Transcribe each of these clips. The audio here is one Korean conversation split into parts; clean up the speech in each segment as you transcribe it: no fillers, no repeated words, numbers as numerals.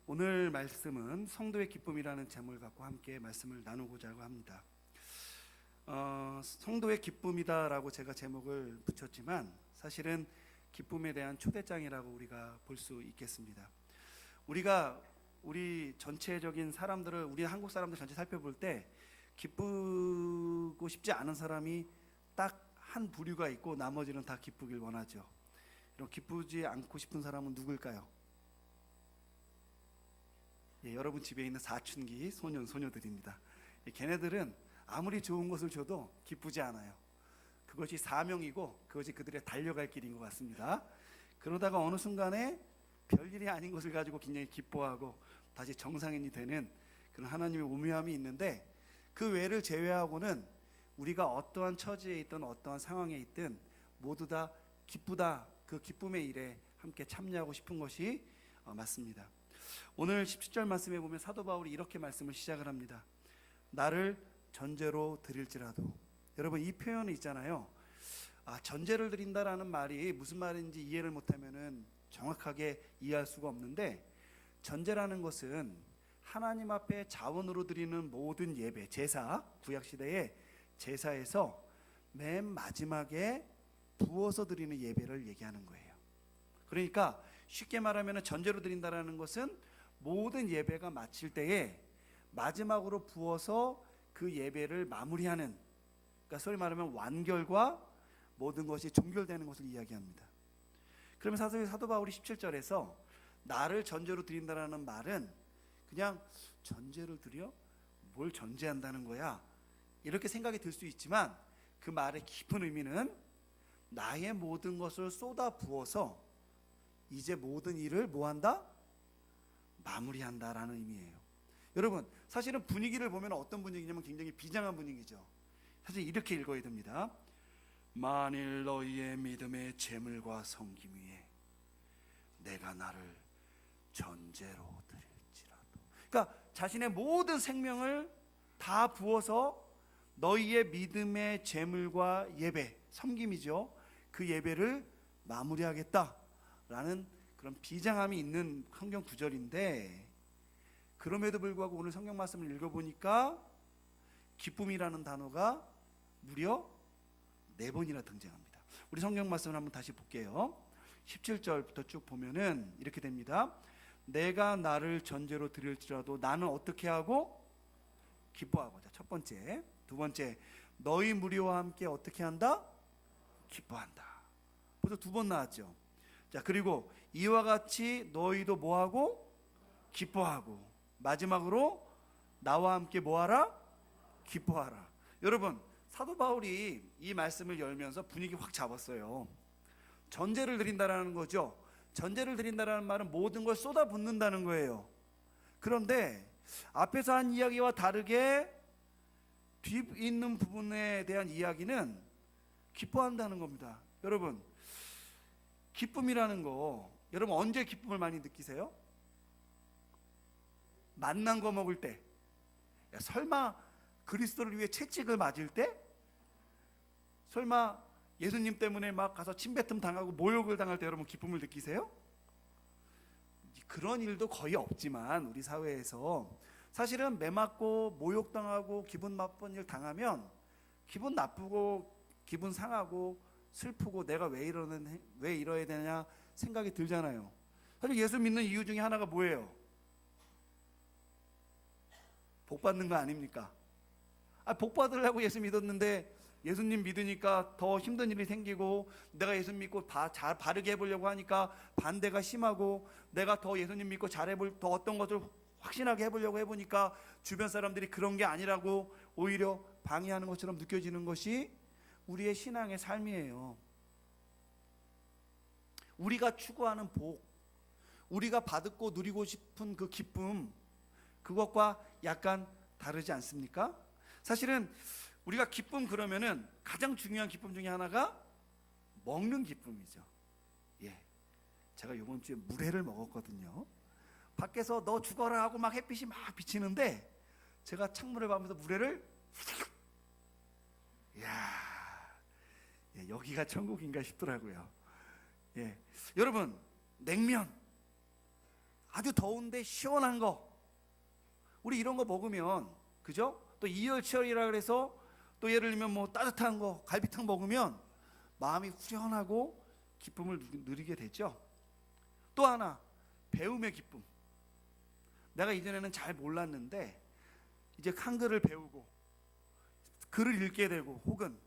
오늘 말씀은 성도의 기쁨이라는 제목을 갖고 함께 말씀을 나누고자 합니다. 성도의 기쁨이다라고 제가 제목을 붙였지만 사실은 기쁨에 대한 초대장이라고 우리가 볼 수 있겠습니다. 우리 전체적인 사람들을, 우리 한국 사람들 전체 살펴볼 때 기쁘고 싶지 않은 사람이 딱 한 부류가 있고 나머지는 다 기쁘길 원하죠. 이런 기쁘지 않고 싶은 사람은 누굴까요? 여러분 집에 있는 사춘기 소녀들입니다. 걔네들은 아무리 좋은 것을 줘도 기쁘지 않아요. 그것이 사명이고 그것이 그들의 달려갈 길인 것 같습니다. 그러다가 어느 순간에 별일이 아닌 것을 가지고 굉장히 기뻐하고 다시 정상인이 되는 그런 하나님의 오묘함이 있는데, 그 외를 제외하고는 우리가 어떠한 처지에 있든 어떠한 상황에 있든 모두 다 기쁘다, 그 기쁨의 일에 함께 참여하고 싶은 것이 맞습니다. 오늘 17절 말씀에 보면 사도 바울이 이렇게 말씀을 시작을 합니다. 나를 전제로 드릴지라도. 여러분, 이 표현이 있잖아요. 전제를 드린다라는 말이 무슨 말인지 이해를 못하면은 정확하게 이해할 수가 없는데, 전제라는 것은 하나님 앞에 자원으로 드리는 모든 예배, 제사, 구약시대의 제사에서 맨 마지막에 부어서 드리는 예배를 얘기하는 거예요. 그러니까 쉽게 말하면 전제로 드린다라는 것은 모든 예배가 마칠 때에 마지막으로 부어서 그 예배를 마무리하는, 그러니까 소위 말하면 완결과 모든 것이 종결되는 것을 이야기합니다. 그러면 사도 바울이 17절에서 나를 전제로 드린다라는 말은 그냥 전제를 드려? 뭘 전제한다는 거야? 이렇게 생각이 들 수 있지만, 그 말의 깊은 의미는 나의 모든 것을 쏟아 부어서 이제 모든 일을 뭐한다? 마무리한다라는 의미예요. 여러분, 사실은 분위기를 보면 어떤 분위기냐면 굉장히 비장한 분위기죠. 사실 이렇게 읽어야 됩니다. 만일 너희의 믿음의 재물과 섬김 위에 내가 나를 전제로 드릴지라도. 그러니까 자신의 모든 생명을 다 부어서 너희의 믿음의 재물과 예배, 섬김이죠. 그 예배를 마무리하겠다라는 그런 비장함이 있는 성경 구절인데, 그럼에도 불구하고 오늘 성경 말씀을 읽어보니까 기쁨이라는 단어가 무려 4번이나 등장합니다. 우리 성경 말씀을 한번 다시 볼게요. 17절부터 쭉 보면은 이렇게 됩니다. 내가 나를 전제로 드릴지라도 나는 어떻게 하고? 기뻐하고. 자, 첫 번째. 두 번째, 너희 무리와 함께 어떻게 한다? 기뻐한다. 벌써 2번 나왔죠. 자, 그리고 이와 같이 너희도 뭐하고? 기뻐하고. 마지막으로 나와 함께 뭐하라? 기뻐하라. 여러분, 사도 바울이 이 말씀을 열면서 분위기 확 잡았어요. 전제를 드린다라는 거죠. 전제를 드린다라는 말은 모든 걸 쏟아붓는다는 거예요. 그런데 앞에서 한 이야기와 다르게 뒤 있는 부분에 대한 이야기는 기뻐한다는 겁니다. 여러분, 기쁨이라는 거, 여러분 언제 기쁨을 많이 느끼세요? 맛난 거 먹을 때. 야, 설마 그리스도를 위해 채찍을 맞을 때? 설마 예수님 때문에 막 가서 침뱉음 당하고 모욕을 당할 때 여러분 기쁨을 느끼세요? 그런 일도 거의 없지만 우리 사회에서 사실은 매 맞고 모욕당하고 기분 나쁜 일 당하면 기분 나쁘고 기분 상하고 슬프고 내가 왜 이러야 되냐 생각이 들잖아요. 사실 예수 믿는 이유 중에 하나가 뭐예요? 복 받는 거 아닙니까? 복 받으려고 예수 믿었는데 예수님 믿으니까 더 힘든 일이 생기고, 내가 예수 믿고 잘 바르게 해보려고 하니까 반대가 심하고, 내가 더 예수님 믿고 더 어떤 것을 확신하게 해보려고 해보니까 주변 사람들이 그런 게 아니라고 오히려 방해하는 것처럼 느껴지는 것이 우리의 신앙의 삶이에요. 우리가 추구하는 복, 우리가 받고 누리고 싶은 그 기쁨, 그것과 약간 다르지 않습니까? 사실은 우리가 기쁨 그러면은 가장 중요한 기쁨 중에 하나가 먹는 기쁨이죠. 제가 이번 주에 물회를 먹었거든요. 밖에서 너 죽어라 하고 막 햇빛이 막 비치는데 제가 창문을 보면서 물회를 여기가 천국인가 싶더라고요. 여러분, 냉면 아주 더운데 시원한 거, 우리 이런 거 먹으면, 그죠? 또 이열치열이라 그래서 또 예를 들면 뭐 따뜻한 거, 갈비탕 먹으면 마음이 후련하고 기쁨을 누리게 되죠. 또 하나, 배움의 기쁨. 내가 이전에는 잘 몰랐는데 이제 한글을 배우고 글을 읽게 되고, 혹은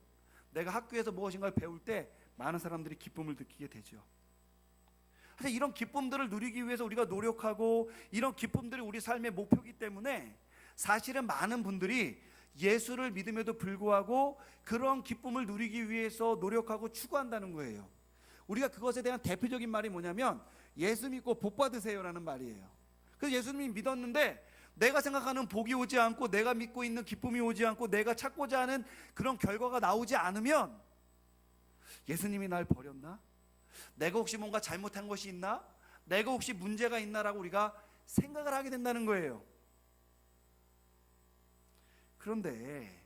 내가 학교에서 무엇인가를 배울 때 많은 사람들이 기쁨을 느끼게 되죠. 사실 이런 기쁨들을 누리기 위해서 우리가 노력하고, 이런 기쁨들이 우리 삶의 목표이기 때문에 사실은 많은 분들이 예수를 믿음에도 불구하고 그런 기쁨을 누리기 위해서 노력하고 추구한다는 거예요. 우리가 그것에 대한 대표적인 말이 뭐냐면 예수 믿고 복 받으세요라는 말이에요. 그래서 예수님이 믿었는데 내가 생각하는 복이 오지 않고, 내가 믿고 있는 기쁨이 오지 않고, 내가 찾고자 하는 그런 결과가 나오지 않으면 예수님이 날 버렸나? 내가 혹시 뭔가 잘못한 것이 있나? 내가 혹시 문제가 있나라고 우리가 생각을 하게 된다는 거예요. 그런데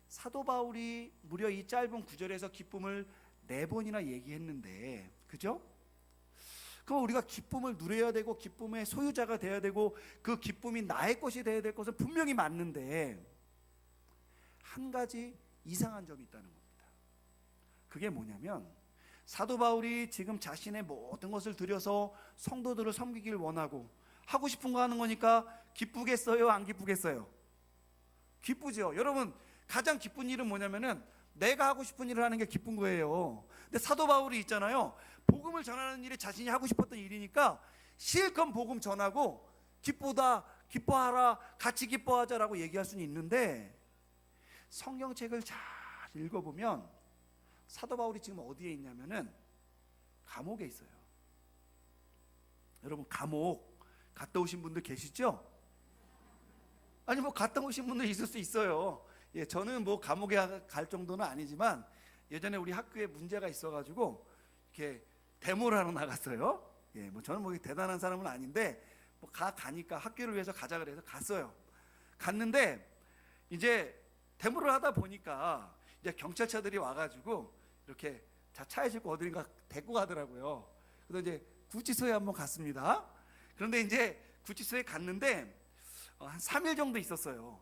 사도 바울이 무려 이 짧은 구절에서 기쁨을 4번이나 얘기했는데, 그죠? 그럼 우리가 기쁨을 누려야 되고 기쁨의 소유자가 되어야 되고 그 기쁨이 나의 것이 되어야 될 것은 분명히 맞는데, 한 가지 이상한 점이 있다는 겁니다. 그게 뭐냐면, 사도 바울이 지금 자신의 모든 것을 들여서 성도들을 섬기길 원하고 하고 싶은 거 하는 거니까 기쁘겠어요? 안 기쁘겠어요? 기쁘죠. 여러분, 가장 기쁜 일은 뭐냐면은 내가 하고 싶은 일을 하는 게 기쁜 거예요. 근데 사도 바울이 있잖아요, 복음을 전하는 일이 자신이 하고 싶었던 일이니까 실컷 복음 전하고 기쁘다, 기뻐하라, 같이 기뻐하자라고 얘기할 수는 있는데, 성경책을 잘 읽어보면 사도 바울이 지금 어디에 있냐면은 감옥에 있어요. 여러분, 감옥 갔다 오신 분들 계시죠? 아니 뭐 갔다 오신 분들 있을 수 있어요. 예, 저는 뭐 감옥에 갈 정도는 아니지만 예전에 우리 학교에 문제가 있어가지고 이렇게 데모를 하러 나갔어요. 예, 뭐 저는 뭐 대단한 사람은 아닌데 뭐 가니까 학교를 위해서 가자 그래서 갔어요. 갔는데 이제 데모를 하다 보니까 이제 경찰차들이 와가지고 이렇게 차에 싣고 어딘가 데리고 가더라고요. 그래서 이제 구치소에 한번 갔습니다. 그런데 이제 구치소에 갔는데 한 3일 정도 있었어요.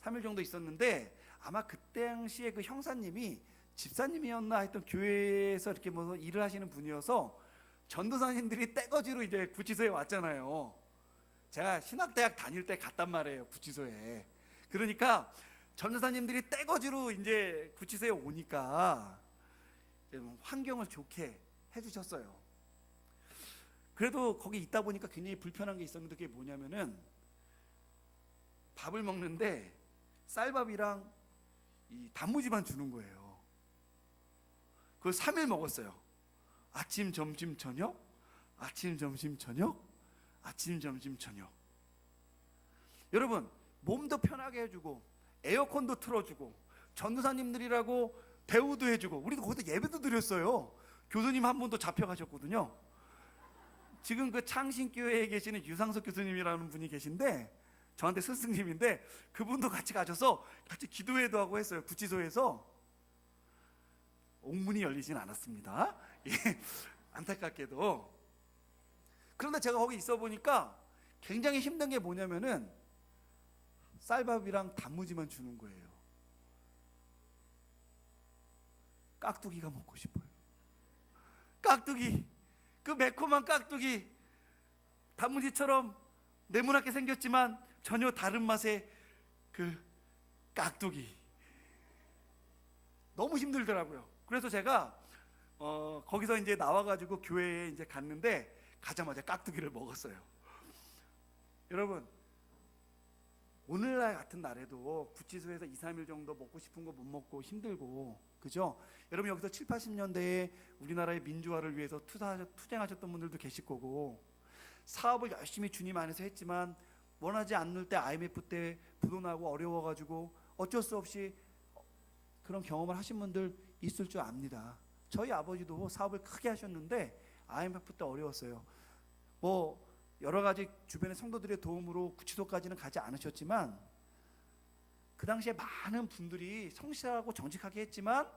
3일 정도 있었는데 아마 그때 당시에 그 형사님이 집사님이었나 하여튼 교회에서 이렇게 뭐 일을 하시는 분이어서 전도사님들이 떼거지로 이제 구치소에 왔잖아요. 제가 신학대학 다닐 때 갔단 말이에요, 구치소에. 그러니까 전도사님들이 떼거지로 이제 구치소에 오니까 환경을 좋게 해주셨어요. 그래도 거기 있다 보니까 굉장히 불편한 게 있었는데, 그게 뭐냐면은 밥을 먹는데 쌀밥이랑 이 단무지만 주는 거예요. 그걸 3일 먹었어요. 아침, 점심, 저녁, 아침, 점심, 저녁, 아침, 점심, 저녁. 여러분, 몸도 편하게 해주고 에어컨도 틀어주고 전도사님들이라고 대우도 해주고, 우리도 거기서 예배도 드렸어요. 교수님 한 분도 잡혀가셨거든요. 지금 그 창신교회에 계시는 유상석 교수님이라는 분이 계신데 저한테 스승님인데, 그분도 같이 가셔서 같이 기도회도 하고 했어요. 구치소에서. 옥문이 열리진 않았습니다. 예, 안타깝게도. 그런데 제가 거기 있어 보니까 굉장히 힘든 게 뭐냐면은 쌀밥이랑 단무지만 주는 거예요. 깍두기가 먹고 싶어요. 깍두기, 그 매콤한 깍두기, 단무지처럼 네모나게 생겼지만 전혀 다른 맛의 그 깍두기, 너무 힘들더라고요. 그래서 제가 거기서 이제 나와가지고 교회에 이제 갔는데 가자마자 깍두기를 먹었어요. 여러분, 오늘날 같은 날에도 구치소에서 2, 3일 정도 먹고 싶은 거 못 먹고 힘들고, 그죠? 여러분, 여기서 7, 80년대에 우리나라의 민주화를 위해서 투쟁하셨던 분들도 계실 거고, 사업을 열심히 주님 안에서 했지만 원하지 않을 때 IMF 때 부도나고 어려워가지고 어쩔 수 없이 그런 경험을 하신 분들 있을 줄 압니다. 저희 아버지도 사업을 크게 하셨는데 IMF 때 어려웠어요. 뭐 여러 가지 주변의 성도들의 도움으로 구치소까지는 가지 않으셨지만 그 당시에 많은 분들이 성실하고 정직하게 했지만,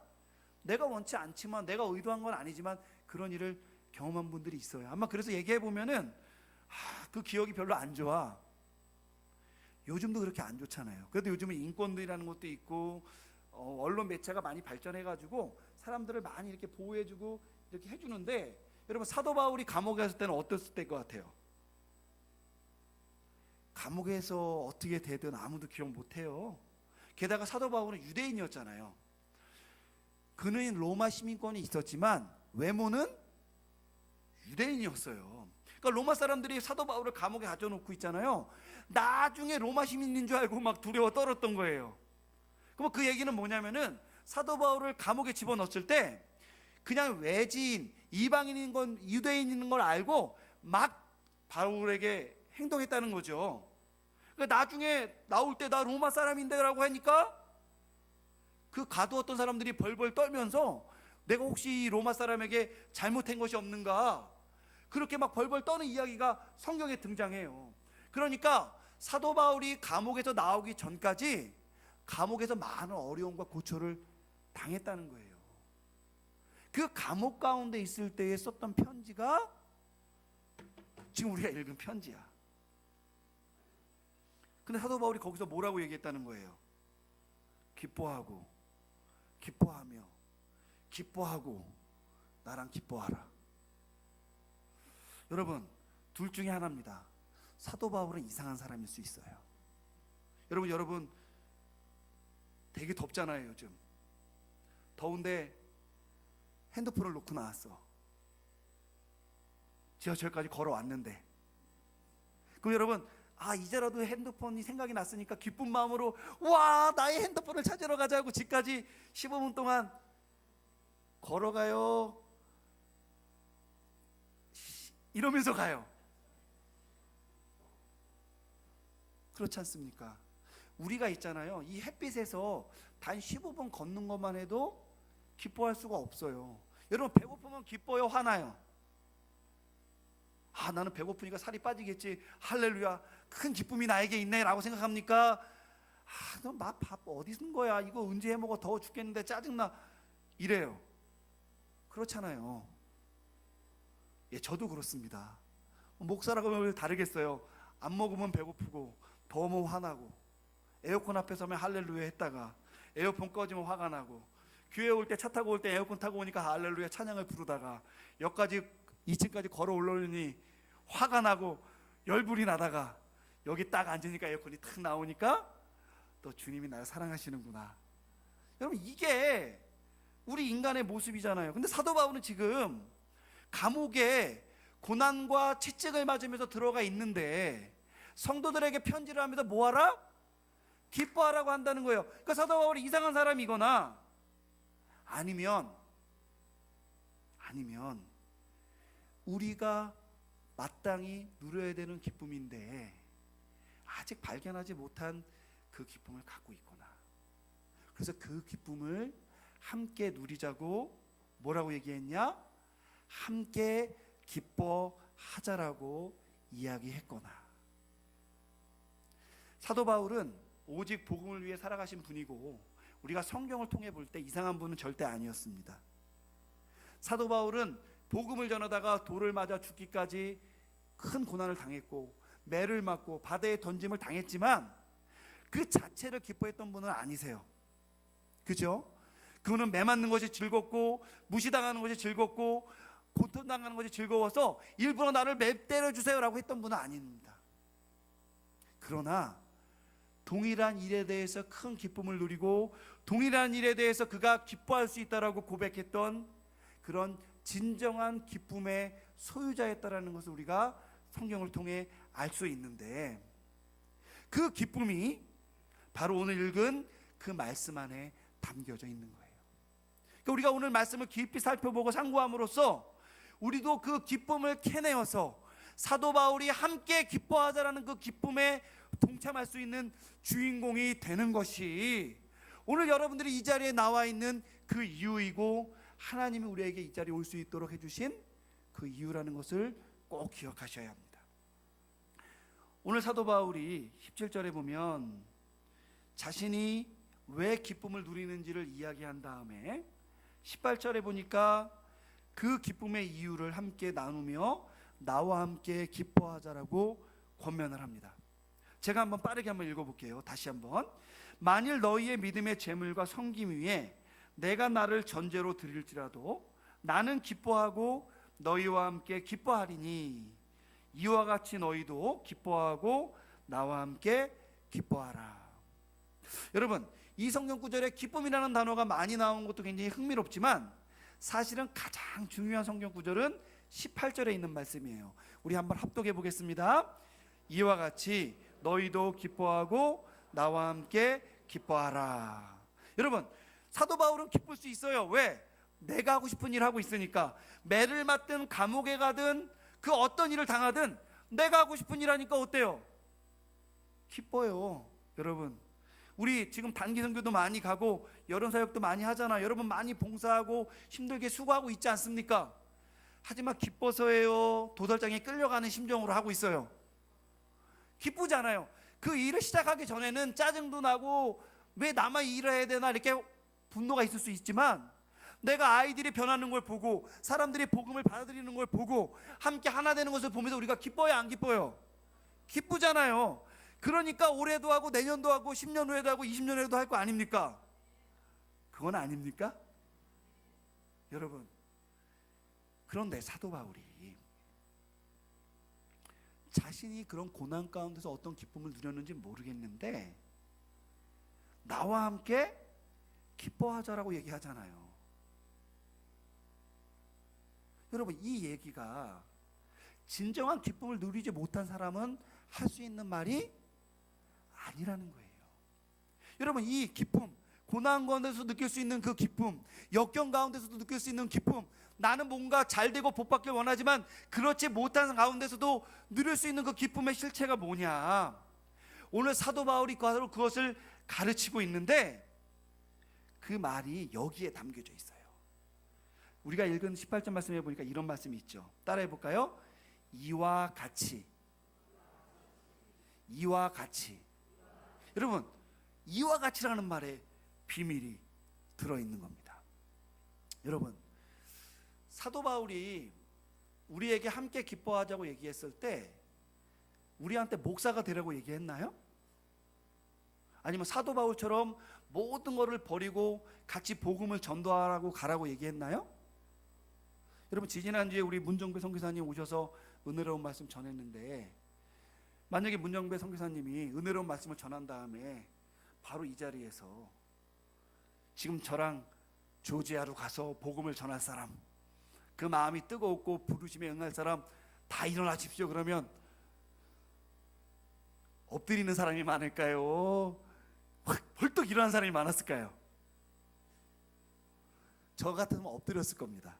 내가 원치 않지만, 내가 의도한 건 아니지만 그런 일을 경험한 분들이 있어요. 아마 그래서 얘기해 보면은 그 기억이 별로 안 좋아. 요즘도 그렇게 안 좋잖아요. 그래도 요즘은 인권들이라는 것도 있고 언론 매체가 많이 발전해가지고 사람들을 많이 이렇게 보호해주고 이렇게 해주는데, 여러분 사도 바울이 감옥에 갔을 때는 어땠을 때일 것 같아요? 감옥에서 어떻게 되든 아무도 기억 못해요. 게다가 사도 바울은 유대인이었잖아요. 그는 로마 시민권이 있었지만 외모는 유대인이었어요. 그러니까 로마 사람들이 사도 바울을 감옥에 가둬놓고 있잖아요. 나중에 로마 시민인 줄 알고 막 두려워 떨었던 거예요. 그럼 그 얘기는 뭐냐면은 사도 바울을 감옥에 집어넣었을 때 그냥 외지인, 이방인인 건, 유대인인 걸 알고 막 바울에게 행동했다는 거죠. 그러니까 나중에 나올 때 나 로마 사람인데 라고 하니까 그 가두었던 사람들이 벌벌 떨면서 내가 혹시 로마 사람에게 잘못한 것이 없는가, 그렇게 막 벌벌 떠는 이야기가 성경에 등장해요. 그러니까 사도 바울이 감옥에서 나오기 전까지 감옥에서 많은 어려움과 고초를 당했다는 거예요. 그 감옥 가운데 있을 때에 썼던 편지가 지금 우리가 읽은 편지야. 근데 사도 바울이 거기서 뭐라고 얘기했다는 거예요? 기뻐하고 기뻐하며 기뻐하고 나랑 기뻐하라. 여러분, 둘 중에 하나입니다. 사도 바울은 이상한 사람일 수 있어요. 여러분 되게 덥잖아요. 요즘 더운데 핸드폰을 놓고 나왔어. 지하철까지 걸어왔는데, 그럼 여러분, 이제라도 핸드폰이 생각이 났으니까 기쁜 마음으로 와 나의 핸드폰을 찾으러 가자고 집까지 15분 동안 걸어가요. 이러면서 가요. 그렇지 않습니까? 우리가 있잖아요, 이 햇빛에서 단 15분 걷는 것만 해도 기뻐할 수가 없어요. 여러분 배고프면 기뻐요, 화나요? 나는 배고프니까 살이 빠지겠지, 할렐루야, 큰 기쁨이 나에게 있네 라고 생각합니까? 너 나 밥 어디 쓴 거야, 이거 언제 해먹어, 더워 죽겠는데 짜증나, 이래요. 그렇잖아요. 예, 저도 그렇습니다. 목사라고 하면 다르겠어요. 안 먹으면 배고프고 더우면 화나고, 에어컨 앞에 서면 할렐루야 했다가 에어컨 꺼지면 화가 나고, 교회 올 때 차 타고 올 때 에어컨 타고 오니까 할렐루야 찬양을 부르다가 역까지 2층까지 걸어 올라오니 화가 나고 열불이 나다가 여기 딱 앉으니까 에어컨이 탁 나오니까 또 주님이 나를 사랑하시는구나. 여러분 이게 우리 인간의 모습이잖아요. 근데 사도 바울은 지금 감옥에 고난과 채찍을 맞으면서 들어가 있는데 성도들에게 편지를 하면서 뭐하라? 기뻐하라고 한다는 거예요. 그러니까 사도 바울이 이상한 사람이거나 아니면 우리가 마땅히 누려야 되는 기쁨인데 아직 발견하지 못한 그 기쁨을 갖고 있거나, 그래서 그 기쁨을 함께 누리자고 뭐라고 얘기했냐? 함께 기뻐하자라고 이야기했거나. 사도 바울은 오직 복음을 위해 살아가신 분이고 우리가 성경을 통해 볼 때 이상한 분은 절대 아니었습니다. 사도 바울은 복음을 전하다가 돌을 맞아 죽기까지 큰 고난을 당했고 매를 맞고 바다에 던짐을 당했지만 그 자체를 기뻐했던 분은 아니세요. 그죠? 그분은 매 맞는 것이 즐겁고 무시당하는 것이 즐겁고 고통당하는 것이 즐거워서 일부러 나를 매 때려주세요 라고 했던 분은 아닙니다. 그러나 동일한 일에 대해서 큰 기쁨을 누리고 동일한 일에 대해서 그가 기뻐할 수 있다라고 고백했던 그런 진정한 기쁨의 소유자였다라는 것을 우리가 성경을 통해 알 수 있는데, 그 기쁨이 바로 오늘 읽은 그 말씀 안에 담겨져 있는 거예요. 그러니까 우리가 오늘 말씀을 깊이 살펴보고 상고함으로써 우리도 그 기쁨을 캐내어서 사도 바울이 함께 기뻐하자라는 그 기쁨에 동참할 수 있는 주인공이 되는 것이 오늘 여러분들이 이 자리에 나와 있는 그 이유이고, 하나님이 우리에게 이 자리에 올 수 있도록 해주신 그 이유라는 것을 꼭 기억하셔야 합니다. 오늘 사도 바울이 17절에 보면 자신이 왜 기쁨을 누리는지를 이야기한 다음에 18절에 보니까 그 기쁨의 이유를 함께 나누며 나와 함께 기뻐하자라고 권면을 합니다. 제가 한번 빠르게 한번 읽어볼게요. 다시 한번. 만일 너희의 믿음의 재물과 섬김 위에 내가 나를 전제로 드릴지라도 나는 기뻐하고 너희와 함께 기뻐하리니 이와 같이 너희도 기뻐하고 나와 함께 기뻐하라. 여러분, 이 성경 구절에 기쁨이라는 단어가 많이 나온 것도 굉장히 흥미롭지만 사실은 가장 중요한 성경 구절은 18절에 있는 말씀이에요. 우리 한번 합독해 보겠습니다. 이와 같이 너희도 기뻐하고 나와 함께 기뻐하라. 여러분, 사도 바울은 기쁠 수 있어요. 왜? 내가 하고 싶은 일 하고 있으니까. 매를 맞든 감옥에 가든 그 어떤 일을 당하든 내가 하고 싶은 일 하니까 어때요? 기뻐요. 여러분, 우리 지금 단기 선교도 많이 가고 여름 사역도 많이 하잖아. 여러분 많이 봉사하고 힘들게 수고하고 있지 않습니까? 하지만 기뻐서예요, 도달장에 끌려가는 심정으로 하고 있어요? 기쁘지 않아요. 그 일을 시작하기 전에는 짜증도 나고 왜 나만 이 일을 해야 되나 이렇게 분노가 있을 수 있지만 내가 아이들이 변하는 걸 보고 사람들이 복음을 받아들이는 걸 보고 함께 하나 되는 것을 보면서 우리가 기뻐요, 안 기뻐요? 기쁘잖아요. 그러니까 올해도 하고 내년도 하고 10년 후에도 하고 20년 후에도 할 거 아닙니까? 그건 아닙니까? 여러분, 그런데 사도 바울이 자신이 그런 고난 가운데서 어떤 기쁨을 누렸는지 모르겠는데 나와 함께 기뻐하자라고 얘기하잖아요. 여러분, 이 얘기가 진정한 기쁨을 누리지 못한 사람은 할 수 있는 말이 아니라는 거예요. 여러분, 이 기쁨, 고난 가운데서 느낄 수 있는 그 기쁨, 역경 가운데서도 느낄 수 있는 기쁨, 나는 뭔가 잘 되고 복받길 원하지만 그렇지 못한 가운데서도 누릴 수 있는 그 기쁨의 실체가 뭐냐? 오늘 사도 바울이 바로 그것을 가르치고 있는데 그 말이 여기에 담겨져 있어요. 우리가 읽은 18절 말씀에 보니까 이런 말씀이 있죠. 따라해 볼까요? 이와 같이. 이와 같이. 여러분, 이와 같이라는 말에 비밀이 들어있는 겁니다. 여러분, 사도 바울이 우리에게 함께 기뻐하자고 얘기했을 때 우리한테 목사가 되라고 얘기했나요? 아니면 사도 바울처럼 모든 것을 버리고 같이 복음을 전도하라고 가라고 얘기했나요? 여러분, 지지난주에 우리 문정배 선교사님 오셔서 은혜로운 말씀 전했는데 만약에 문정배 선교사님이 은혜로운 말씀을 전한 다음에 바로 이 자리에서 지금 저랑 조지아로 가서 복음을 전할 사람, 그 마음이 뜨겁고 부르심에 응할 사람 다 일어나십시오 그러면 엎드리는 사람이 많을까요? 헐떡 일어난 사람이 많았을까요? 저 같으면 엎드렸을 겁니다.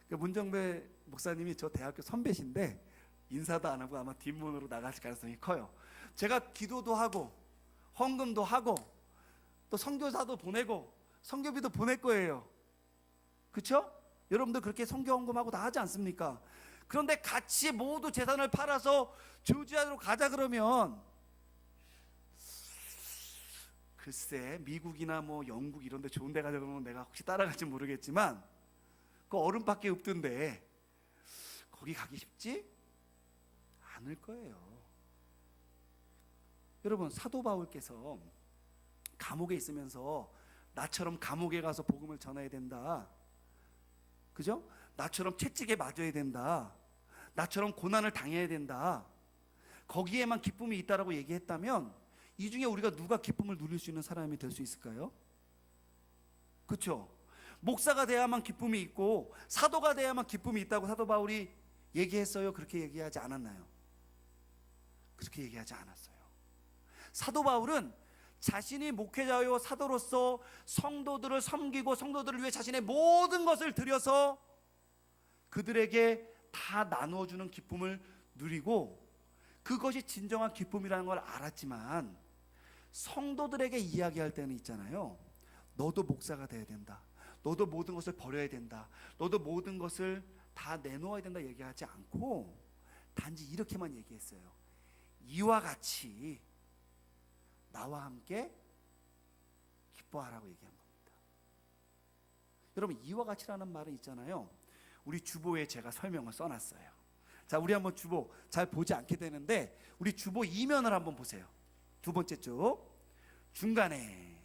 문정배 목사님이 저 대학교 선배신데 인사도 안 하고 아마 뒷문으로 나가실 가능성이 커요. 제가 기도도 하고 헌금도 하고 또 선교사도 보내고 선교비도 보낼 거예요. 그렇죠? 여러분들 그렇게 선교 헌금하고 다 하지 않습니까? 그런데 같이 모두 재산을 팔아서 조지아로 가자 그러면 글쎄 미국이나 뭐 영국 이런 데 좋은 데 가자 그러면 내가 혹시 따라갈지 모르겠지만 그 얼음밖에 없던데 거기 가기 쉽지 않을 거예요. 여러분, 사도 바울께서 감옥에 있으면서 나처럼 감옥에 가서 복음을 전해야 된다, 그죠? 나처럼 채찍에 맞아야 된다, 나처럼 고난을 당해야 된다, 거기에만 기쁨이 있다라고 얘기했다면 이 중에 우리가 누가 기쁨을 누릴 수 있는 사람이 될 수 있을까요? 그렇죠? 목사가 돼야만 기쁨이 있고 사도가 돼야만 기쁨이 있다고 사도 바울이 얘기했어요? 그렇게 얘기하지 않았나요? 그렇게 얘기하지 않았어요. 사도 바울은 자신이 목회자요 사도로서 성도들을 섬기고 성도들을 위해 자신의 모든 것을 들여서 그들에게 다 나누어주는 기쁨을 누리고 그것이 진정한 기쁨이라는 걸 알았지만 성도들에게 이야기할 때는 있잖아요. 너도 목사가 돼야 된다, 너도 모든 것을 버려야 된다, 너도 모든 것을 다 내놓아야 된다 얘기하지 않고 단지 이렇게만 얘기했어요. 이와 같이 나와 함께 기뻐하라고 얘기한 겁니다. 여러분, 이와 같이라는 말은 있잖아요. 우리 주보에 제가 설명을 써놨어요. 자, 우리 한번 주보 잘 보지 않게 되는데 우리 주보 이면을 한번 보세요. 두 번째 쪽 중간에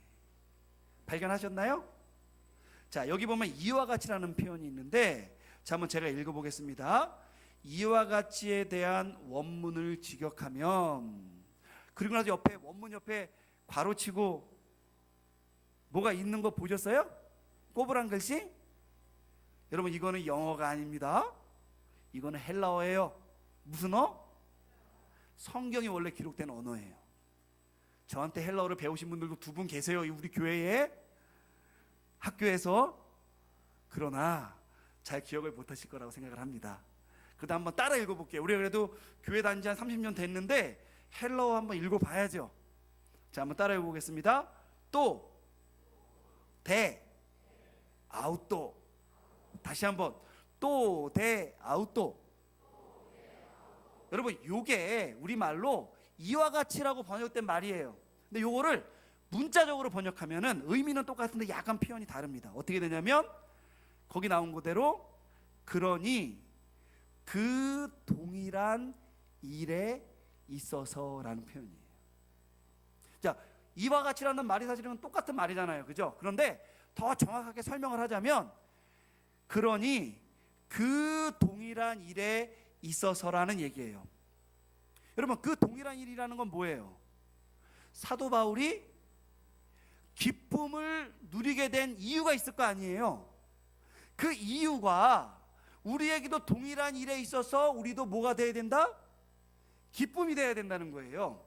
발견하셨나요? 자, 여기 보면 이와 같이라는 표현이 있는데, 자, 한번 제가 읽어보겠습니다. 이와 같이에 대한 원문을 직역하면, 그리고 나서 옆에 원문 옆에 괄호치고 뭐가 있는 거 보셨어요? 꼬부란 글씨? 여러분, 이거는 영어가 아닙니다. 이거는 헬라어예요. 무슨 어? 성경이 원래 기록된 언어예요. 저한테 헬라어를 배우신 분들도 두 분 계세요, 우리 교회에, 학교에서. 그러나 잘 기억을 못하실 거라고 생각을 합니다. 그래도 한번 따라 읽어볼게요. 우리가 그래도 교회 다닌 지 한 30년 됐는데 헬라어 한번 읽어봐야죠. 자, 한번 따라 읽어보겠습니다. 또, 대, 아웃도. 다시 한번. 또, 대, 아웃도. 여러분, 요게 우리말로 이와 같이라고 번역된 말이에요. 근데 요거를 문자적으로 번역하면은 의미는 똑같은데 약간 표현이 다릅니다. 어떻게 되냐면 거기 나온 그대로 그러니 그 동일한 일에 있어서라는 표현이에요. 자, 이와 같이라는 말이 사실은 똑같은 말이잖아요, 그죠? 그런데 더 정확하게 설명을 하자면 그러니 그 동일한 일에 있어서라는 얘기예요. 여러분, 그 동일한 일이라는 건 뭐예요? 사도 바울이 기쁨을 누리게 된 이유가 있을 거 아니에요. 그 이유가 우리에게도 동일한 일에 있어서 우리도 뭐가 돼야 된다? 기쁨이 돼야 된다는 거예요.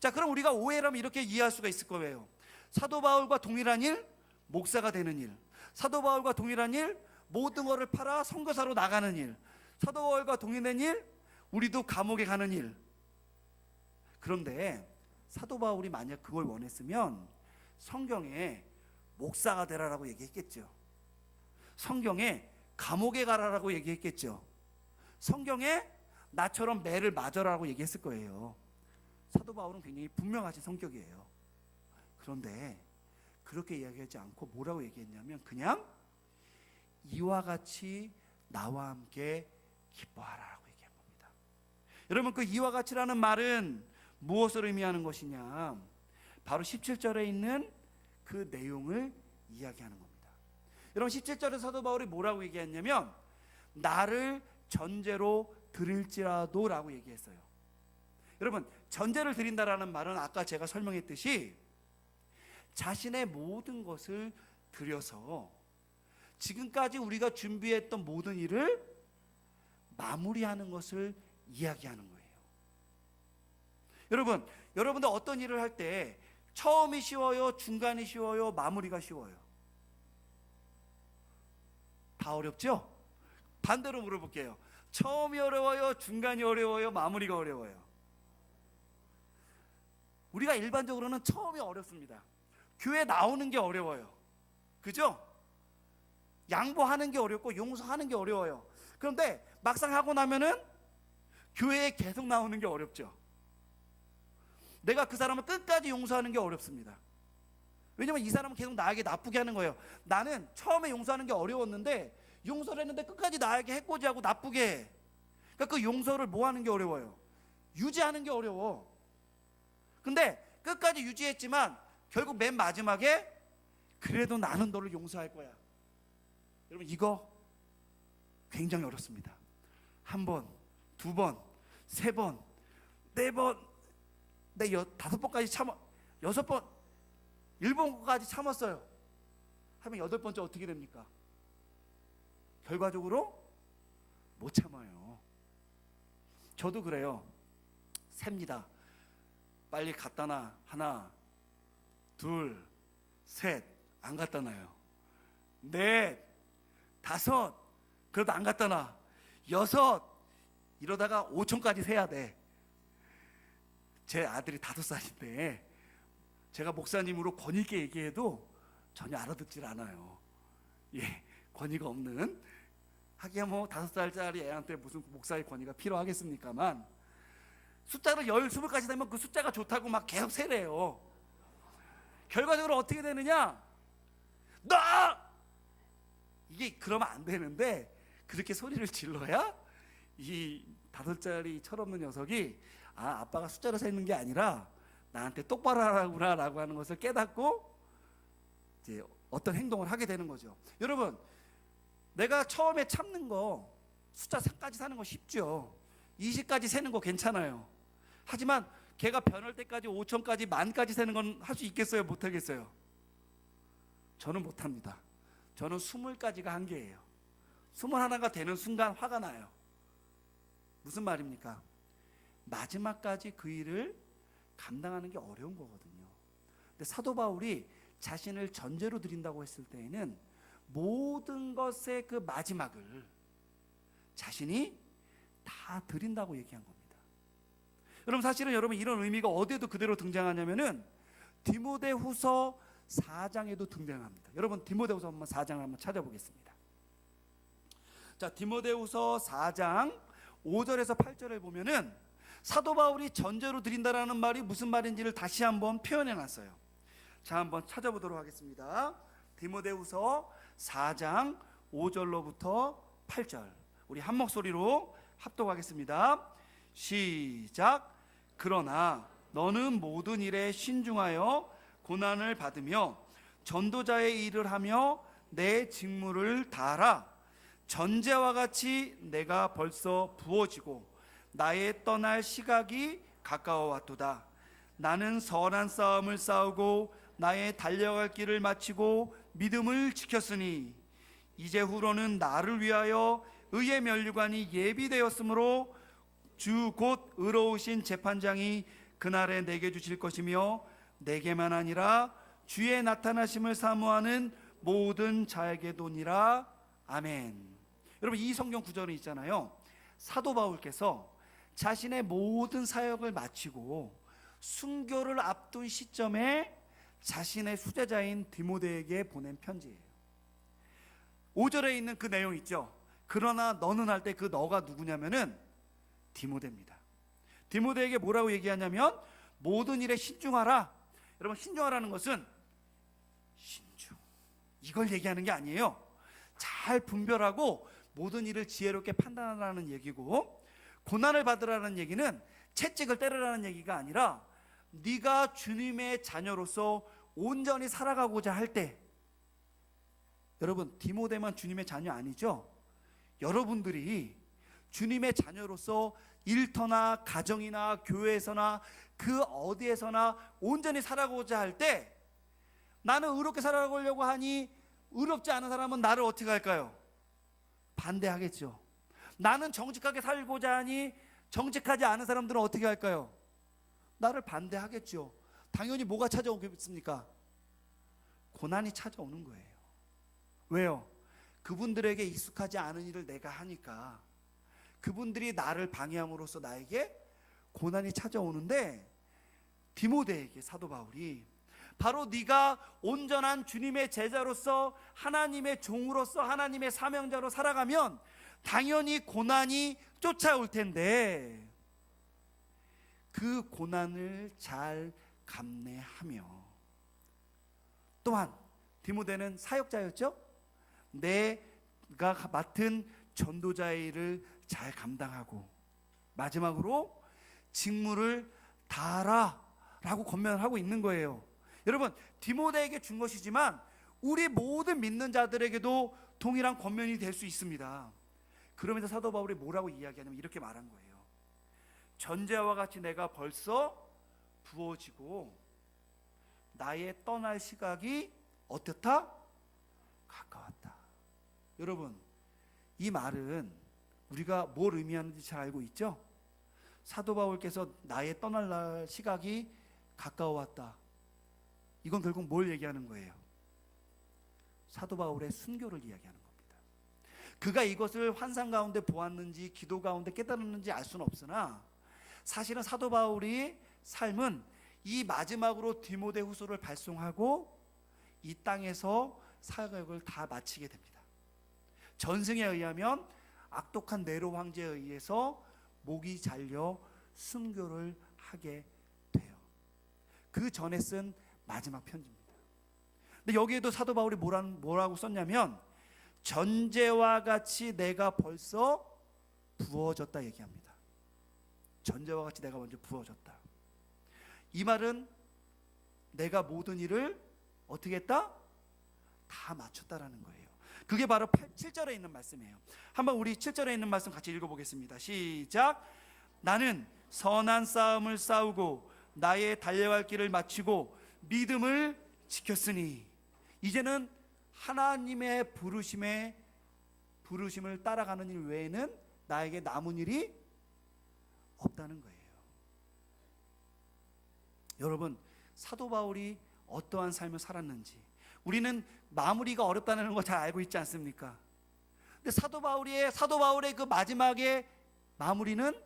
자, 그럼 우리가 오해라면 이렇게 이해할 수가 있을 거예요. 사도 바울과 동일한 일, 목사가 되는 일. 사도 바울과 동일한 일, 모든 것을 팔아 선교사로 나가는 일. 사도 바울과 동일한 일, 우리도 감옥에 가는 일. 그런데 사도 바울이 만약 그걸 원했으면 성경에 목사가 되라라고 얘기했겠죠. 성경에 감옥에 가라라고 얘기했겠죠. 성경에 나처럼 매를 맞으라고 얘기했을 거예요. 사도 바울은 굉장히 분명하신 성격이에요. 그런데 그렇게 이야기하지 않고 뭐라고 얘기했냐면 그냥 이와 같이 나와 함께 기뻐하라라고 얘기한 겁니다. 여러분, 그 이와 같이라는 말은 무엇을 의미하는 것이냐? 바로 17절에 있는 그 내용을 이야기하는 겁니다. 여러분, 17절에 사도 바울이 뭐라고 얘기했냐면 나를 전제로 드릴지라도 라고 얘기했어요. 여러분, 전제를 드린다라는 말은 아까 제가 설명했듯이 자신의 모든 것을 드려서 지금까지 우리가 준비했던 모든 일을 마무리하는 것을 이야기하는 거예요. 여러분, 여러분들 어떤 일을 할 때 처음이 쉬워요? 중간이 쉬워요? 마무리가 쉬워요? 다 어렵죠? 반대로 물어볼게요. 처음이 어려워요? 중간이 어려워요? 마무리가 어려워요? 우리가 일반적으로는 처음이 어렵습니다. 교회 나오는 게 어려워요. 그죠? 양보하는 게 어렵고 용서하는 게 어려워요. 그런데 막상 하고 나면은 교회에 계속 나오는 게 어렵죠. 내가 그 사람을 끝까지 용서하는 게 어렵습니다. 왜냐면 이 사람은 계속 나에게 나쁘게 하는 거예요. 나는 처음에 용서하는 게 어려웠는데 용서를 했는데 끝까지 나에게 해코지하고 나쁘게 해. 그러니까 그 용서를 뭐 하는 게 어려워요? 유지하는 게 어려워. 근데 끝까지 유지했지만 결국 맨 마지막에 그래도 나는 너를 용서할 거야. 여러분, 이거 굉장히 어렵습니다. 한 번, 두 번, 세 번, 네 번, 네, 다섯 번까지 참아, 여섯 번, 일곱 번까지 참았어요. 하면 여덟 번째 어떻게 됩니까? 결과적으로 못 참아요. 저도 그래요. 셉니다. 빨리 갖다 놔. 하나, 둘, 셋, 안 갖다 놔요. 넷, 다섯, 그래도 안 갖다 놔. 여섯, 이러다가 5천까지 세야 돼. 제 아들이 5살인데 제가 목사님으로 권위 있게 얘기해도 전혀 알아듣질 않아요. 예, 권위가 없는. 하기야 뭐 5살짜리 애한테 무슨 목사의 권위가 필요하겠습니까만 숫자를 20까지 되면 그 숫자가 좋다고 막 계속 세래요. 결과적으로 어떻게 되느냐? 너! 이게 그러면 안 되는데 그렇게 소리를 질러야 이 5살짜리 철없는 녀석이 아빠가 숫자를 세는 게 아니라 나한테 똑바로 하라구나 라고 하는 것을 깨닫고 이제 어떤 행동을 하게 되는 거죠. 여러분, 내가 처음에 참는 거 숫자 3까지 사는 거 쉽죠. 20까지 세는 거 괜찮아요. 하지만 걔가 변할 때까지 5천까지 10,000까지 세는 건 할 수 있겠어요? 못하겠어요? 저는 못합니다. 저는 20까지가 한계예요. 21가 되는 순간 화가 나요. 무슨 말입니까? 마지막까지 그 일을 감당하는 게 어려운 거거든요. 근데 사도 바울이 자신을 전제로 드린다고 했을 때에는 모든 것의 그 마지막을 자신이 다 드린다고 얘기한 겁니다. 여러분, 사실은 여러분 이런 의미가 어디에도 그대로 등장하냐면은 디모데후서 4장에도 등장합니다. 여러분 디모데후서 한번 4장을 한번 찾아보겠습니다. 자, 디모데후서 4장 5절에서 8절을 보면은 사도 바울이 전제로 드린다라는 말이 무슨 말인지를 다시 한번 표현해 놨어요. 자, 한번 찾아보도록 하겠습니다. 디모데후서 4장 5절로부터 8절 우리 한 목소리로 합독하겠습니다. 시작. 그러나 너는 모든 일에 신중하여 고난을 받으며 전도자의 일을 하며 내 직무를 다하라. 전제와 같이 내가 벌써 부어지고 나의 떠날 시각이 가까워 왔도다. 나는 선한 싸움을 싸우고 나의 달려갈 길을 마치고 믿음을 지켰으니 이제후로는 나를 위하여 의의 면류관이 예비되었으므로 주 곧 의로우신 재판장이 그날에 내게 주실 것이며 내게만 아니라 주의 나타나심을 사모하는 모든 자에게도니라. 아멘. 여러분, 이 성경 구절은 있잖아요. 사도 바울께서 자신의 모든 사역을 마치고 순교를 앞둔 시점에 자신의 수제자인 디모데에게 보낸 편지예요. 5절에 있는 그 내용 있죠. 그러나 너는 할 때 그 너가 누구냐면은 디모데입니다. 디모데에게 뭐라고 얘기하냐면 모든 일에 신중하라. 여러분, 신중하라는 것은 신중, 이걸 얘기하는 게 아니에요. 잘 분별하고 모든 일을 지혜롭게 판단하라는 얘기고, 고난을 받으라는 얘기는 채찍을 때리라는 얘기가 아니라 네가 주님의 자녀로서 온전히 살아가고자 할 때, 여러분 디모데만 주님의 자녀 아니죠? 여러분들이 주님의 자녀로서 일터나 가정이나 교회에서나 그 어디에서나 온전히 살아가고자 할 때, 나는 의롭게 살아가려고 하니 의롭지 않은 사람은 나를 어떻게 할까요? 반대하겠죠. 나는 정직하게 살고자 하니 정직하지 않은 사람들은 어떻게 할까요? 나를 반대하겠죠. 당연히 뭐가 찾아오겠습니까? 고난이 찾아오는 거예요. 왜요? 그분들에게 익숙하지 않은 일을 내가 하니까 그분들이 나를 방해함으로써 나에게 고난이 찾아오는데, 디모데에게 사도 바울이 바로 네가 온전한 주님의 제자로서 하나님의 종으로서 하나님의 사명자로 살아가면 당연히 고난이 쫓아올 텐데 그 고난을 잘 감내하며, 또한 디모데는 사역자였죠. 내가 맡은 전도자의 일을 잘 감당하고 마지막으로 직무를 다하라 라고 권면을 하고 있는 거예요. 여러분, 디모데에게 준 것이지만 우리 모든 믿는 자들에게도 동일한 권면이 될 수 있습니다. 그러면서 사도 바울이 뭐라고 이야기하냐면 이렇게 말한 거예요. 전제와 같이 내가 벌써 부어지고 나의 떠날 시각이 어떻다? 가까웠다. 여러분, 이 말은 우리가 뭘 의미하는지 잘 알고 있죠? 사도 바울께서 나의 떠날 날 시각이 가까워왔다. 이건 결국 뭘 얘기하는 거예요? 사도 바울의 순교를 이야기하는 겁니다. 그가 이것을 환상 가운데 보았는지 기도 가운데 깨달았는지 알 수는 없으나 사실은 사도 바울의 삶은 이 마지막으로 디모데후서를 발송하고 이 땅에서 사역을 다 마치게 됩니다. 전승에 의하면 악독한 네로 황제에 의해서 목이 잘려 순교를 하게 돼요. 그 전에 쓴 마지막 편지입니다. 근데 여기에도 사도 바울이 뭐라고 썼냐면 전제와 같이 내가 벌써 부어졌다 얘기합니다. 전제와 같이 내가 먼저 부어졌다. 이 말은 내가 모든 일을 어떻게 했다? 다 마쳤다라는 거예요. 그게 바로 7절에 있는 말씀이에요. 한번 우리 7절에 있는 말씀 같이 읽어보겠습니다. 시작. 나는 선한 싸움을 싸우고 나의 달려갈 길을 마치고 믿음을 지켰으니 이제는 하나님의 부르심을 따라가는 일 외에는 나에게 남은 일이 없다는 거예요. 여러분, 사도 바울이 어떠한 삶을 살았는지 우리는 마무리가 어렵다는 거 잘 알고 있지 않습니까? 근데 사도 바울의 그 마지막의 마무리는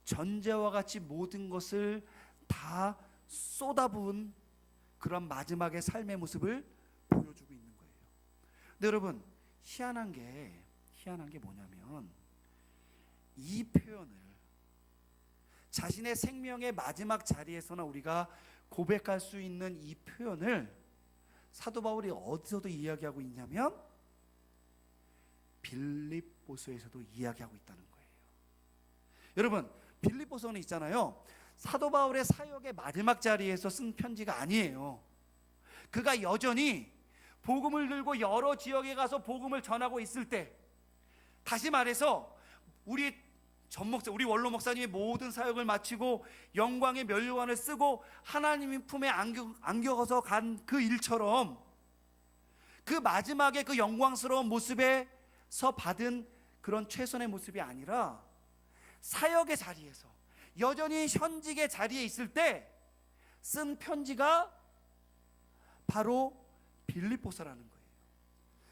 전제와 같이 모든 것을 다 쏟아부은 그런 마지막의 삶의 모습을 보여주고 있는 거예요. 근데 여러분, 희한한 게 뭐냐면 이 표현을 자신의 생명의 마지막 자리에서나 우리가 고백할 수 있는 이 표현을 사도 바울이 어디서도 이야기하고 있냐면 빌립보서에서도 이야기하고 있다는 거예요. 여러분, 빌립보서는 있잖아요, 사도 바울의 사역의 마지막 자리에서 쓴 편지가 아니에요. 그가 여전히 복음을 들고 여러 지역에 가서 복음을 전하고 있을 때, 다시 말해서 우리 원로 목사님이 모든 사역을 마치고 영광의 면류관을 쓰고 하나님의 품에 안겨서 간 그 일처럼 그 마지막에 그 영광스러운 모습에서 받은 그런 최선의 모습이 아니라 사역의 자리에서 여전히 현직의 자리에 있을 때 쓴 편지가 바로 빌립보서라는 거예요.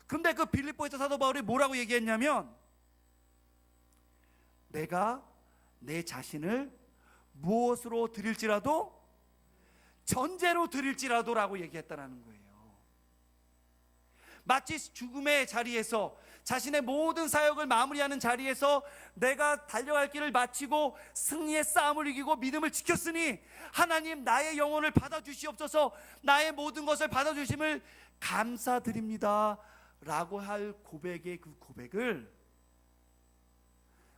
근데 그 빌립보에서 사도 바울이 뭐라고 얘기했냐면 내가 내 자신을 무엇으로 드릴지라도 전제로 드릴지라도 라고 얘기했다는 거예요. 마치 죽음의 자리에서 자신의 모든 사역을 마무리하는 자리에서 내가 달려갈 길을 마치고 승리의 싸움을 이기고 믿음을 지켰으니 하나님 나의 영혼을 받아주시옵소서, 나의 모든 것을 받아주심을 감사드립니다 라고 할 고백의 그 고백을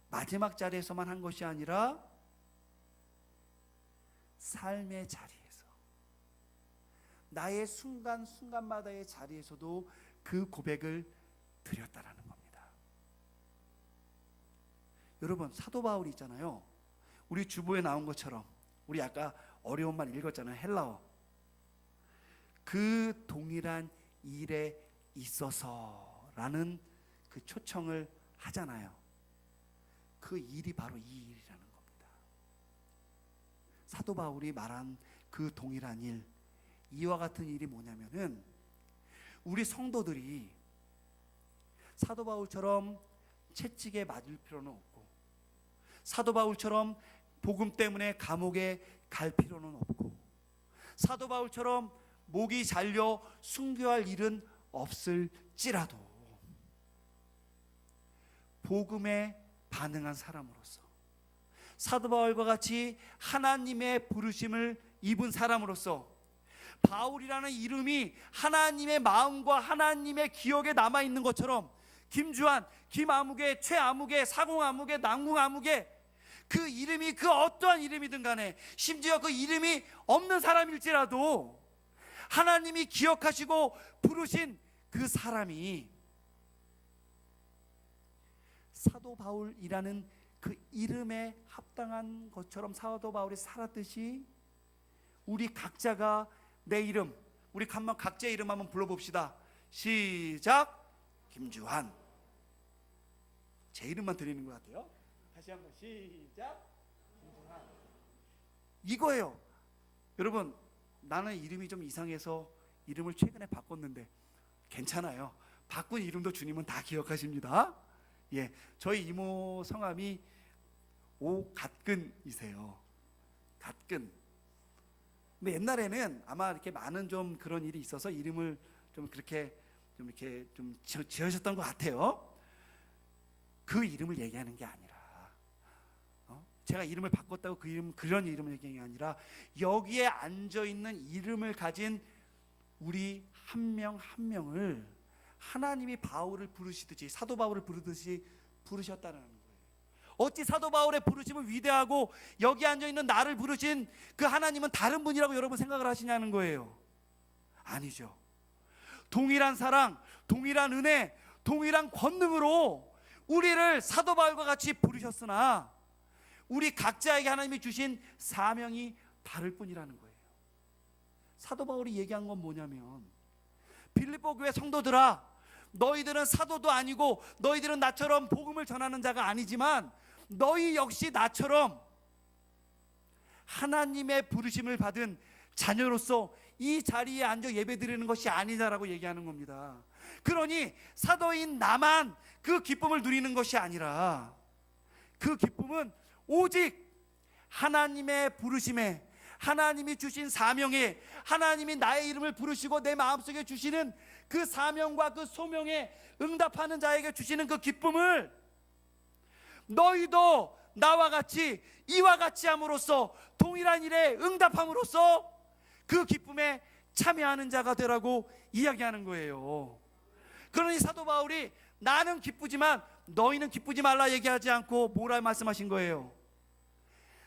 마지막 자리에서만 한 것이 아니라 삶의 자리에서 나의 순간순간마다의 자리에서도 그 고백을 드렸다라는 겁니다. 여러분, 사도 바울이 있잖아요, 우리 주보에 나온 것처럼 우리 아까 어려운 말 읽었잖아요. 헬라어. 그 동일한 일에 있어서라는 그 초청을 하잖아요. 그 일이 바로 이 일이라는 겁니다. 사도 바울이 말한 그 동일한 일, 이와 같은 일이 뭐냐면은 우리 성도들이 사도 바울처럼 채찍에 맞을 필요는 없고 사도 바울처럼 복음 때문에 감옥에 갈 필요는 없고 사도 바울처럼 목이 잘려 순교할 일은 없을지라도 복음에 반응한 사람으로서 사도 바울과 같이 하나님의 부르심을 입은 사람으로서 바울이라는 이름이 하나님의 마음과 하나님의 기억에 남아있는 것처럼 김주한, 김아무개, 최아무개, 사공아무개, 남궁아무개, 그 이름이 그 어떠한 이름이든 간에 심지어 그 이름이 없는 사람일지라도 하나님이 기억하시고 부르신 그 사람이 사도 바울이라는 그 이름에 합당한 것처럼 사도 바울이 살았듯이 우리 각자가 내 이름, 우리 각자의 이름 한번 불러봅시다. 시작. 김주한. 제 이름만 드리는 것 같아요. 다시 한번 시작. 김주한. 이거예요. 여러분, 나는 이름이 좀 이상해서 이름을 최근에 바꿨는데 괜찮아요. 바꾼 이름도 주님은 다 기억하십니다. 예, 저희 이모 성함이 오갓근이세요. 갓근. 근데 옛날에는 아마 이렇게 많은 좀 그런 일이 있어서 이름을 좀 그렇게 좀 이렇게 좀 지으셨던 것 같아요. 그 이름을 얘기하는 게 아니라 제가 이름을 바꿨다고 그런 이름을 얘기하는 게 아니라 여기에 앉아 있는 이름을 가진 우리 한 명 한 명을 하나님이 바울을 부르시듯이 사도 바울을 부르듯이 부르셨다는 거예요. 어찌 사도 바울의 부르심은 위대하고 여기 앉아있는 나를 부르신 그 하나님은 다른 분이라고 여러분 생각을 하시냐는 거예요. 아니죠. 동일한 사랑, 동일한 은혜, 동일한 권능으로 우리를 사도 바울과 같이 부르셨으나 우리 각자에게 하나님이 주신 사명이 다를 뿐이라는 거예요. 사도 바울이 얘기한 건 뭐냐면, 빌립보 교회 성도들아, 너희들은 사도도 아니고 너희들은 나처럼 복음을 전하는 자가 아니지만 너희 역시 나처럼 하나님의 부르심을 받은 자녀로서 이 자리에 앉아 예배드리는 것이 아니다라고 얘기하는 겁니다. 그러니 사도인 나만 그 기쁨을 누리는 것이 아니라 그 기쁨은 오직 하나님의 부르심에, 하나님이 주신 사명에, 하나님이 나의 이름을 부르시고 내 마음속에 주시는 그 사명과 그 소명에 응답하는 자에게 주시는 그 기쁨을 너희도 나와 같이 이와 같이 함으로써, 동일한 일에 응답함으로써 그 기쁨에 참여하는 자가 되라고 이야기하는 거예요. 그러니 사도 바울이 나는 기쁘지만 너희는 기쁘지 말라 얘기하지 않고 뭐라 말씀하신 거예요?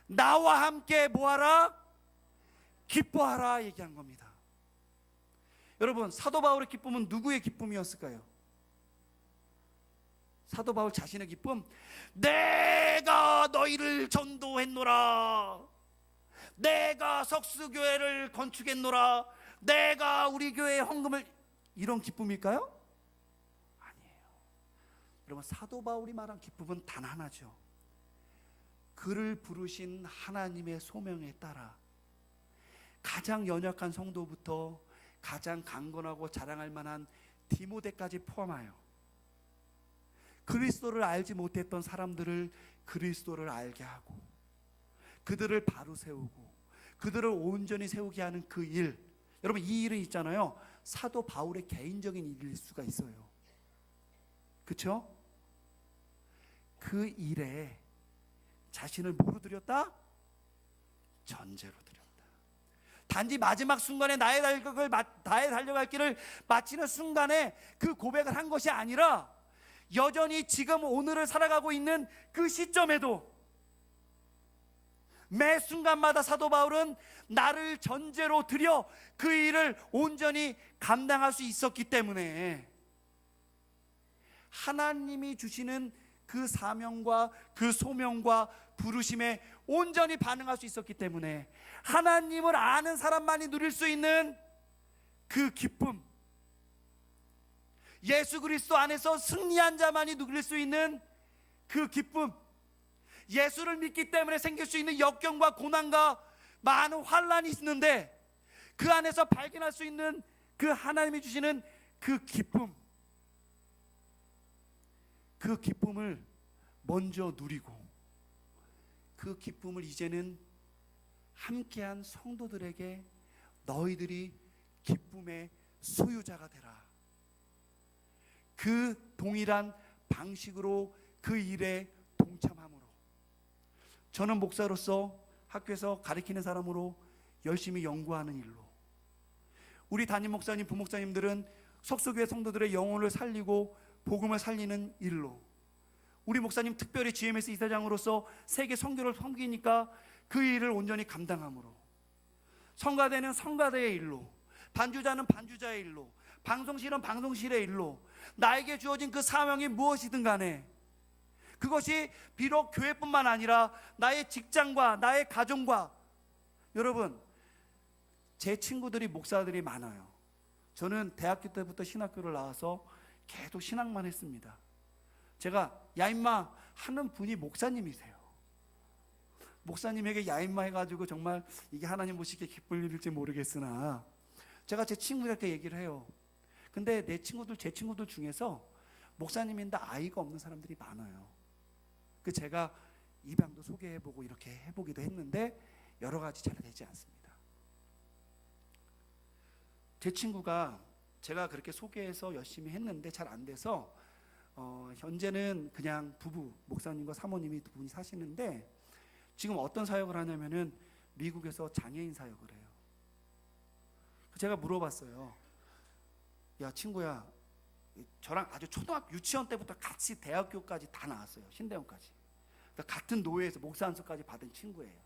나와 함께 뭐하라? 기뻐하라 얘기한 겁니다. 여러분, 사도 바울의 기쁨은 누구의 기쁨이었을까요? 사도 바울 자신의 기쁨, 내가 너희를 전도했노라, 내가 석수교회를 건축했노라, 내가 우리 교회에 헌금을, 이런 기쁨일까요? 아니에요. 여러분, 사도 바울이 말한 기쁨은 단 하나죠. 그를 부르신 하나님의 소명에 따라 가장 연약한 성도부터 가장 강건하고 자랑할 만한 디모데까지 포함하여 그리스도를 알지 못했던 사람들을 그리스도를 알게 하고 그들을 바로 세우고 그들을 온전히 세우게 하는 그 일, 여러분 이 일은 있잖아요, 사도 바울의 개인적인 일일 수가 있어요. 그렇죠? 그 일에 자신을 뭐로 드렸다? 전제로 드렸다. 단지 마지막 순간에 나의 달려갈 길을 마치는 순간에 그 고백을 한 것이 아니라 여전히 지금 오늘을 살아가고 있는 그 시점에도 매 순간마다 사도 바울은 나를 전제로 드려 그 일을 온전히 감당할 수 있었기 때문에 하나님이 주시는 그 사명과 그 소명과 부르심에 온전히 반응할 수 있었기 때문에 하나님을 아는 사람만이 누릴 수 있는 그 기쁨, 예수 그리스도 안에서 승리한 자만이 누릴 수 있는 그 기쁨, 예수를 믿기 때문에 생길 수 있는 역경과 고난과 많은 환난이 있는데 그 안에서 발견할 수 있는 그 하나님이 주시는 그 기쁨, 그 기쁨을 먼저 누리고 그 기쁨을 이제는 함께한 성도들에게 너희들이 기쁨의 소유자가 되라, 그 동일한 방식으로 그 일에 동참함으로, 저는 목사로서 학교에서 가르치는 사람으로 열심히 연구하는 일로, 우리 담임 목사님, 부목사님들은 석수교회 성도들의 영혼을 살리고 복음을 살리는 일로, 우리 목사님 특별히 GMS 이사장으로서 세계 선교를 섬기니까 그 일을 온전히 감당함으로, 성가대는 성가대의 일로, 반주자는 반주자의 일로, 방송실은 방송실의 일로 나에게 주어진 그 사명이 무엇이든 간에 그것이 비록 교회뿐만 아니라 나의 직장과 나의 가정과, 여러분 제 친구들이 목사들이 많아요. 저는 대학교 때부터 신학교를 나와서 계속 신학만 했습니다. 제가 야인마 하는 분이 목사님이세요. 목사님에게 야인마 해가지고 정말 이게 하나님 보시기에 기쁠 일일지 모르겠으나 제가 제 친구들한테 얘기를 해요. 근데 제 친구들 중에서 목사님인데 아이가 없는 사람들이 많아요. 그 제가 입양도 소개해보고 이렇게 해보기도 했는데 여러 가지 잘 되지 않습니다. 제 친구가 제가 그렇게 소개해서 열심히 했는데 잘 안 돼서 현재는 그냥 부부, 목사님과 사모님이 두 분이 사시는데 지금 어떤 사역을 하냐면은 미국에서 장애인 사역을 해요. 제가 물어봤어요. 야 친구야, 저랑 아주 초등학교 유치원 때부터 같이 대학교까지 다 나왔어요. 신대원까지. 그러니까 같은 노예에서 목사 안수까지 받은 친구예요.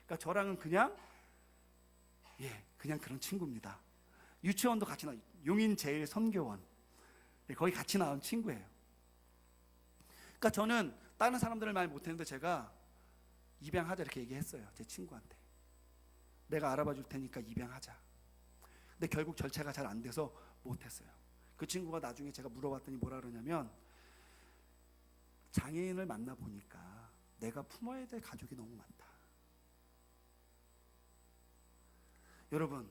그러니까 저랑은 그냥 그냥 그런 친구입니다. 유치원도 같이 나 용인제일선교원 거기 같이 나온 친구예요. 그러니까 저는 다른 사람들을 말 못했는데 제가 입양하자 이렇게 얘기했어요. 제 친구한테. 내가 알아봐 줄 테니까 입양하자. 근데 결국 절차가 잘 안 돼서 못했어요. 그 친구가 나중에 제가 물어봤더니 뭐라 그러냐면, 장애인을 만나보니까 내가 품어야 될 가족이 너무 많다. 여러분,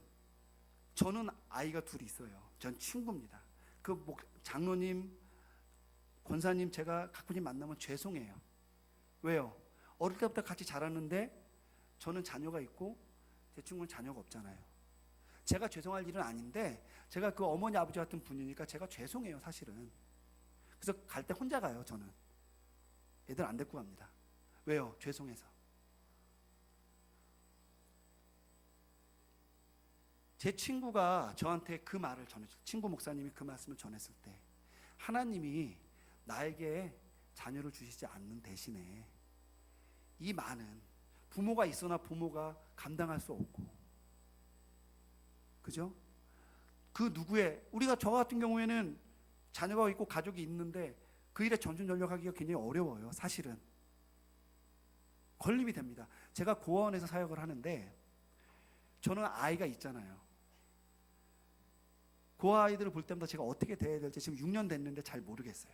저는 아이가 둘이 있어요. 전 친구입니다. 그 장로님, 권사님 제가 가끔씩 만나면 죄송해요. 왜요? 어릴 때부터 같이 자랐는데 저는 자녀가 있고 제 친구는 자녀가 없잖아요. 제가 죄송할 일은 아닌데 제가 그 어머니 아버지 같은 분이니까 제가 죄송해요, 사실은. 그래서 갈 때 혼자 가요. 저는 애들 안 데리고 갑니다. 왜요? 죄송해서. 제 친구가 저한테 그 말을 전했어요. 친구 목사님이 그 말씀을 전했을 때, 하나님이 나에게 자녀를 주시지 않는 대신에 이 많은 부모가 있으나 부모가 감당할 수 없고, 그죠? 그 누구의, 우리가 저 같은 경우에는 자녀가 있고 가족이 있는데 그 일에 전전전력하기가 굉장히 어려워요. 사실은 걸림이 됩니다. 제가 고아원에서 사역을 하는데 저는 아이가 있잖아요. 고아 아이들을 볼 때마다 제가 어떻게 대해야 될지 지금 6년 됐는데 잘 모르겠어요.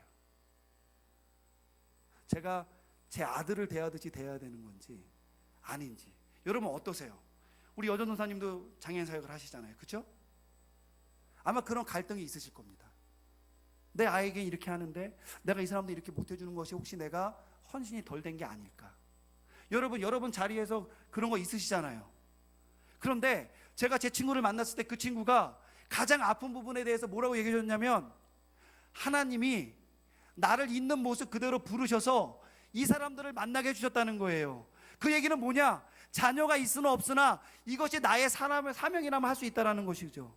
제가 제 아들을 대하듯이 대해야 되는 건지 아닌지. 여러분 어떠세요? 우리 여전 도사님도 장애인 사역을 하시잖아요. 그렇죠? 아마 그런 갈등이 있으실 겁니다. 내 아이에게 이렇게 하는데 내가 이 사람들 이렇게 못해주는 것이 혹시 내가 헌신이 덜 된 게 아닐까? 여러분 자리에서 그런 거 있으시잖아요. 그런데 제가 제 친구를 만났을 때 그 친구가 가장 아픈 부분에 대해서 뭐라고 얘기해 줬냐면, 하나님이 나를 있는 모습 그대로 부르셔서 이 사람들을 만나게 해주셨다는 거예요. 그 얘기는 뭐냐? 자녀가 있으나 없으나 이것이 나의 사명이라면 할 수 있다는 것이죠.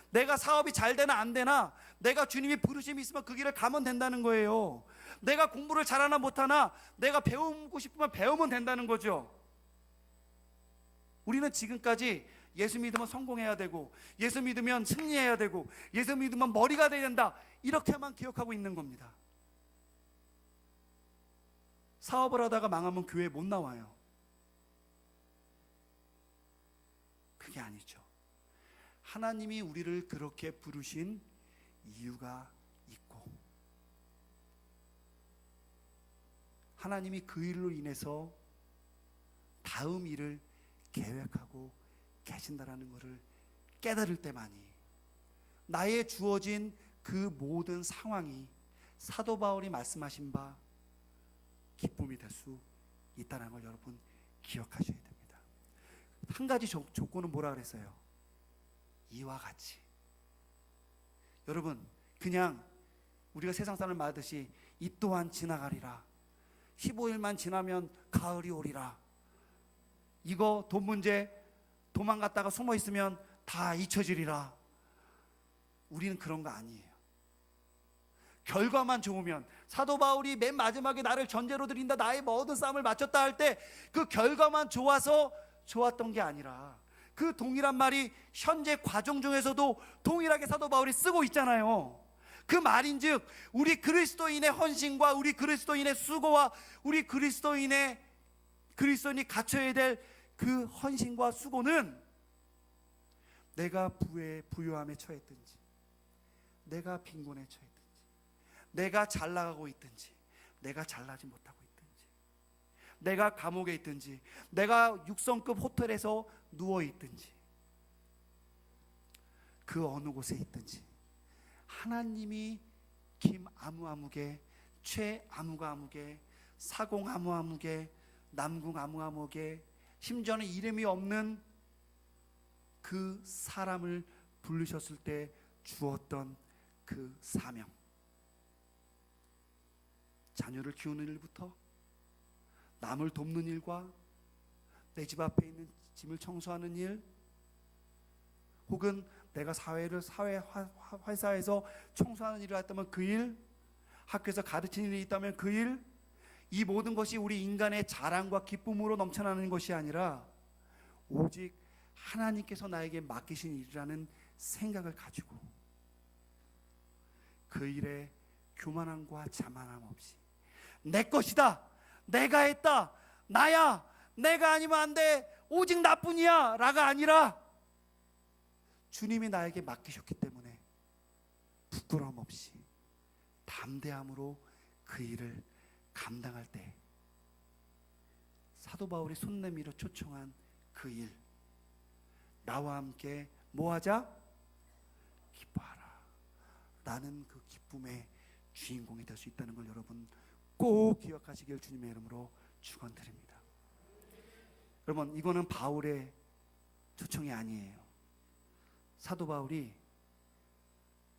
내가 사업이 잘 되나 안 되나, 내가 주님이 부르심이 있으면 그 길을 가면 된다는 거예요. 내가 공부를 잘하나 못하나, 내가 배우고 싶으면 배우면 된다는 거죠. 우리는 지금까지 예수 믿으면 성공해야 되고, 예수 믿으면 승리해야 되고, 예수 믿으면 머리가 돼야 된다, 이렇게만 기억하고 있는 겁니다. 사업을 하다가 망하면 교회에 못 나와요. 그게 아니죠. 하나님이 우리를 그렇게 부르신 이유가 있고, 하나님이 그 일로 인해서 다음 일을 계획하고 계신다라는 것을 깨달을 때만이 나의 주어진 그 모든 상황이 사도 바울이 말씀하신 바 기쁨이 될 수 있다는 걸 여러분 기억하셔야 됩니다. 한 가지 조건은 뭐라 그랬어요? 이와 같이. 여러분, 그냥 우리가 세상 사람을 말하듯이 이 또한 지나가리라, 15일만 지나면 가을이 오리라, 이거 돈 문제 도망갔다가 숨어 있으면 다 잊혀지리라, 우리는 그런 거 아니에요. 결과만 좋으면, 사도 바울이 맨 마지막에 나를 전제로 드린다, 나의 모든 싸움을 마쳤다 할 때 그 결과만 좋아서 좋았던 게 아니라, 그 동일한 말이 현재 과정 중에서도 동일하게 사도 바울이 쓰고 있잖아요. 그 말인즉 우리 그리스도인의 헌신과 우리 그리스도인의 수고와 우리 그리스도인이 갖춰야 될 그 헌신과 수고는, 내가 부유함에 처했든지, 내가 빈곤에 처했든지, 내가 잘 나가고 있든지, 내가 잘나지 못하고 있든지, 내가 감옥에 있든지, 내가 6성급 호텔에서 누워 있든지, 그 어느 곳에 있든지, 하나님이 김 아무아무개, 최 아무아무개, 사공 아무아무개, 남궁 아무아무개, 심지어는 이름이 없는 그 사람을 부르셨을 때 주었던 그 사명, 자녀를 키우는 일부터 남을 돕는 일과 내 집 앞에 있는 짐을 청소하는 일, 혹은 내가 회사에서 청소하는 일을 했다면 그 일, 학교에서 가르치는 일이 있다면 그 일, 이 모든 것이 우리 인간의 자랑과 기쁨으로 넘쳐나는 것이 아니라 오직 하나님께서 나에게 맡기신 일이라는 생각을 가지고 그 일에 교만함과 자만함 없이 내 것이다, 내가 했다, 나야, 내가 아니면 안 돼, 오직 나뿐이야 라가 아니라 주님이 나에게 맡기셨기 때문에 부끄러움 없이 담대함으로 그 일을 감당할 때 사도 바울이 손 내밀어 초청한 그 일, 나와 함께 뭐하자? 기뻐하라. 나는 그 기쁨의 주인공이 될 수 있다는 걸 여러분 꼭 기억하시길 주님의 이름으로 축원드립니다. 여러분, 이거는 바울의 초청이 아니에요. 사도 바울이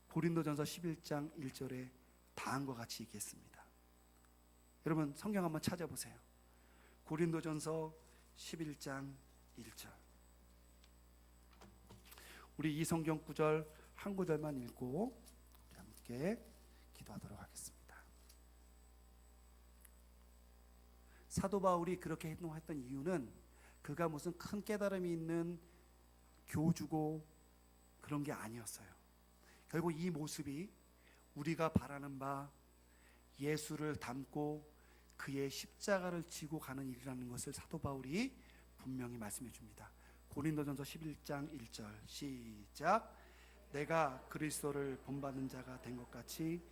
고린도전서 11장 1절에 다음과 같이 얘기했습니다. 여러분 성경 한번 찾아보세요. 고린도전서 11장 1절. 우리 이 성경 구절 한 구절만 읽고 함께 기도하도록 하겠습니다. 사도 바울이 그렇게 행동했던 이유는 그가 무슨 큰 깨달음이 있는 교주고 그런 게 아니었어요. 결국 이 모습이 우리가 바라는 바 예수를 닮고 그의 십자가를 지고 가는 일이라는 것을 사도 바울이 분명히 말씀해 줍니다. 고린도전서 11장 1절 시작. 내가 그리스도를 본받는 자가 된 것 같이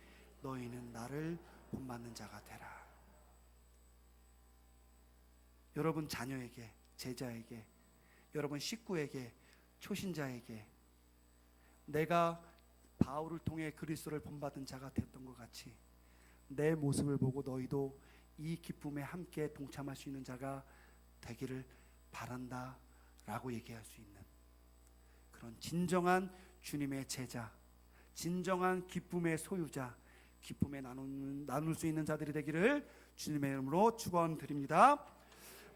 너희는 나를 본받는 자가 되라. 여러분 자녀에게, 제자에게, 여러분 식구에게, 초신자에게 내가 바울을 통해 그리스도를 본받은 자가 됐던 것 같이 내 모습을 보고 너희도 이 기쁨에 함께 동참할 수 있는 자가 되기를 바란다 라고 얘기할 수 있는 그런 진정한 주님의 제자, 진정한 기쁨의 소유자, 기쁨에 나눌 수 있는 자들이 되기를 주님의 이름으로 축원드립니다.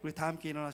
우리 다 함께 일어나